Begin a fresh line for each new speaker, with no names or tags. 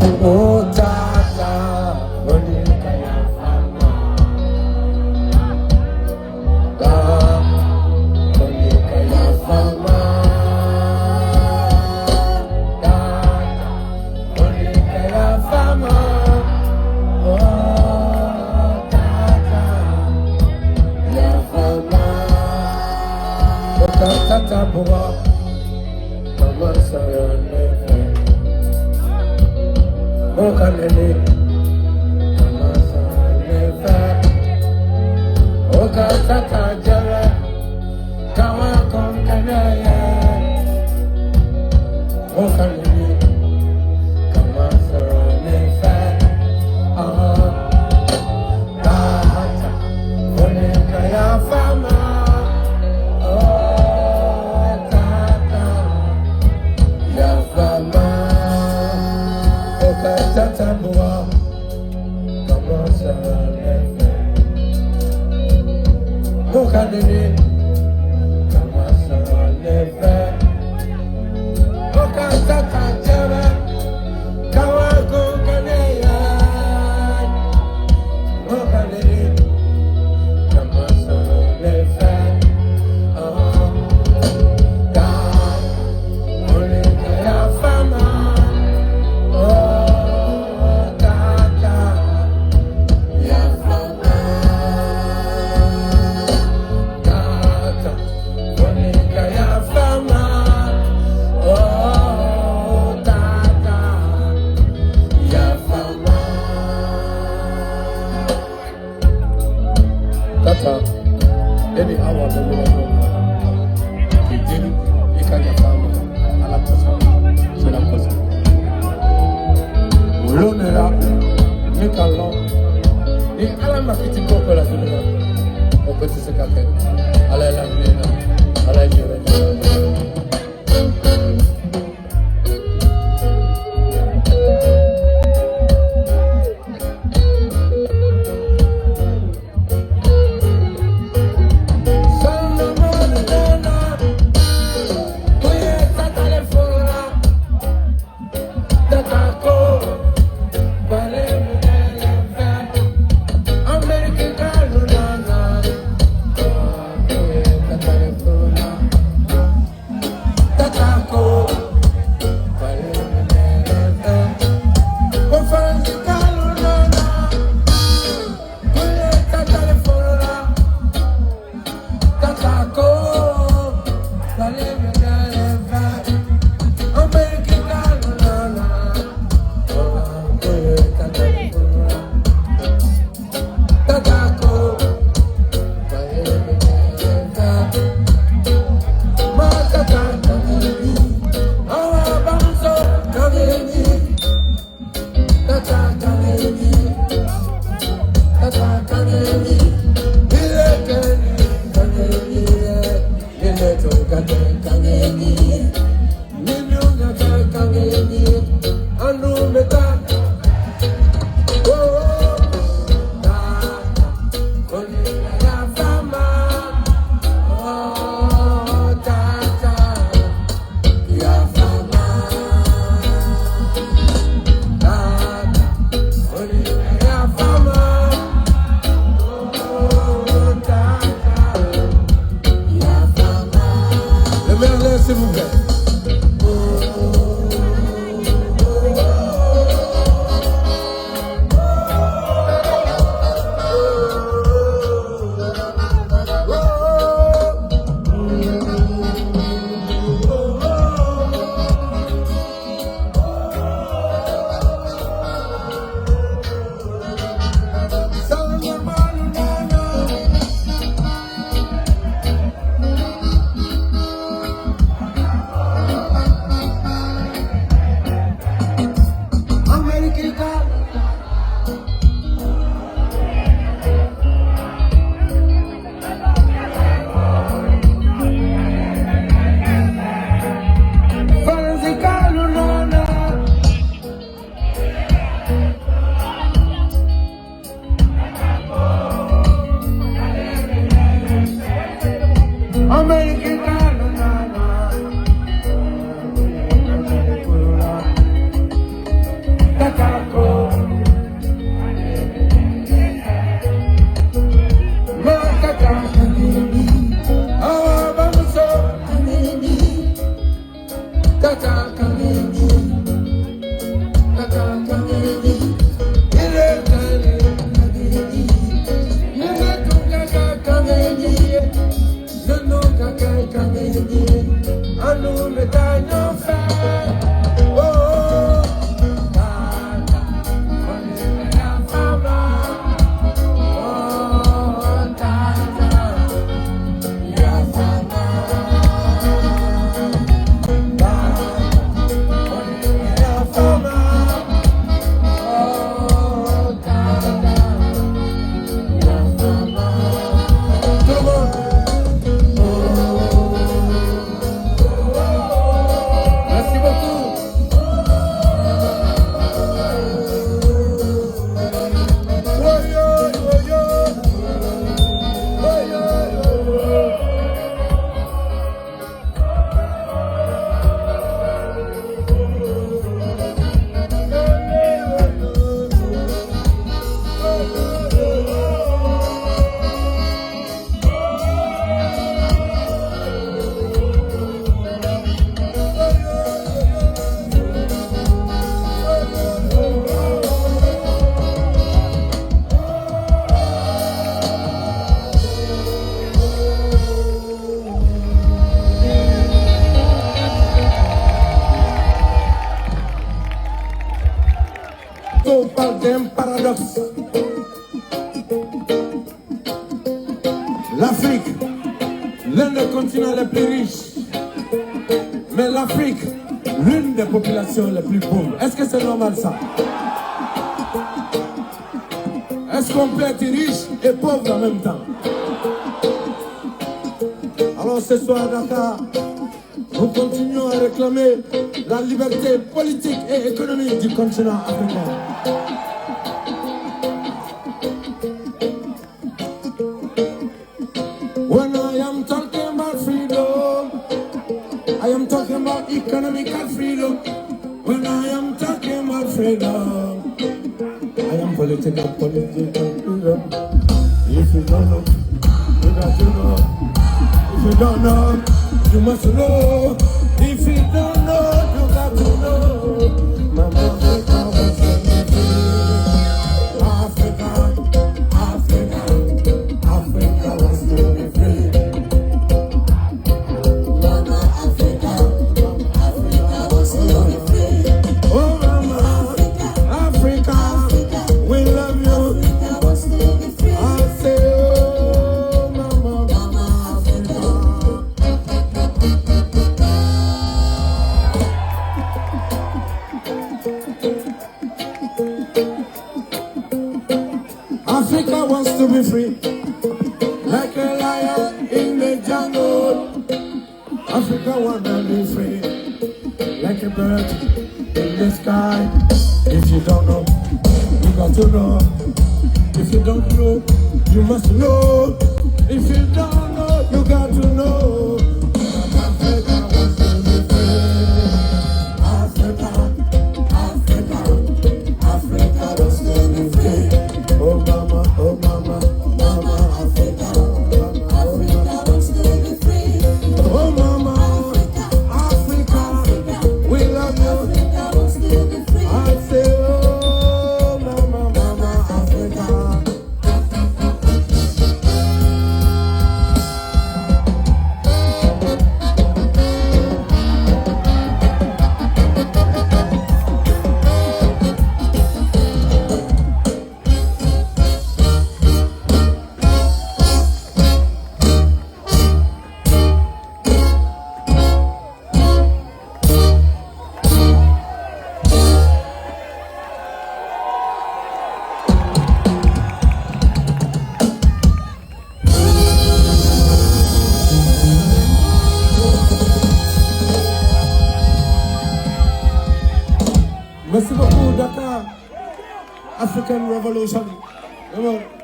Oh, Tata, Monica, Fama. Monica, Fama. Monica, Fama. Oh, Tata, Fama. Oh, Tata, Boa. Mama, Sarah, oh, Kanele, Mama Sanefa, oh, Katata Jara, Kawa Konkanaya, oh, Kanele, Mama Sanefa, ah, Tata, Monikaya Fama, oh, Tata, Ya Fama. Tata Boa, Mama Sanefa, oh Kanele, Mama Sanefa, oh Tata Jara, Kawa Konkanaya, oh Kanele, Mama Sanefa, oh Tata, Monikaya Fama. Any hour the will of he did he can get found ala person so that person ulonera make a law ni ala makiti ko pela dunia o pete se kake ala la nena ala nyore Kanele, On parle d'un paradoxe. L'Afrique, l'un des continents les plus riches, mais l'Afrique, l'une des populations les plus pauvres. Est-ce que c'est normal ça? Est-ce qu'on peut être riche et pauvre en même temps? Alors ce soir à Dakar, nous continuons à réclamer la liberté politique et économique du continent africain. When I am talking about freedom, I am talking about economical freedom. When I am talking about freedom, I am political freedom. If you don't know, you got to know. If you don't know, you must know. If you don't know, you got to know. Mama Africa was Africa was to be free. Mama Africa was to be free. Oh Mama Africa, we love you. I say, oh Mama Africa. Africa wants to be free, like a lion in the jungle. Africa wanna be free, like a bird in the sky. If you don't know, you got to know. If you don't know, you must know. If you don't know, you got to know. Africa wants to be free. Africa wants to be free. Oh mama, Africa.
Africa wants to be free.
Oh mama, Africa, we love you.
Africa wants to be free.
I say, oh mama, Africa. Merci beaucoup, Dakar. African Revolution. Come on.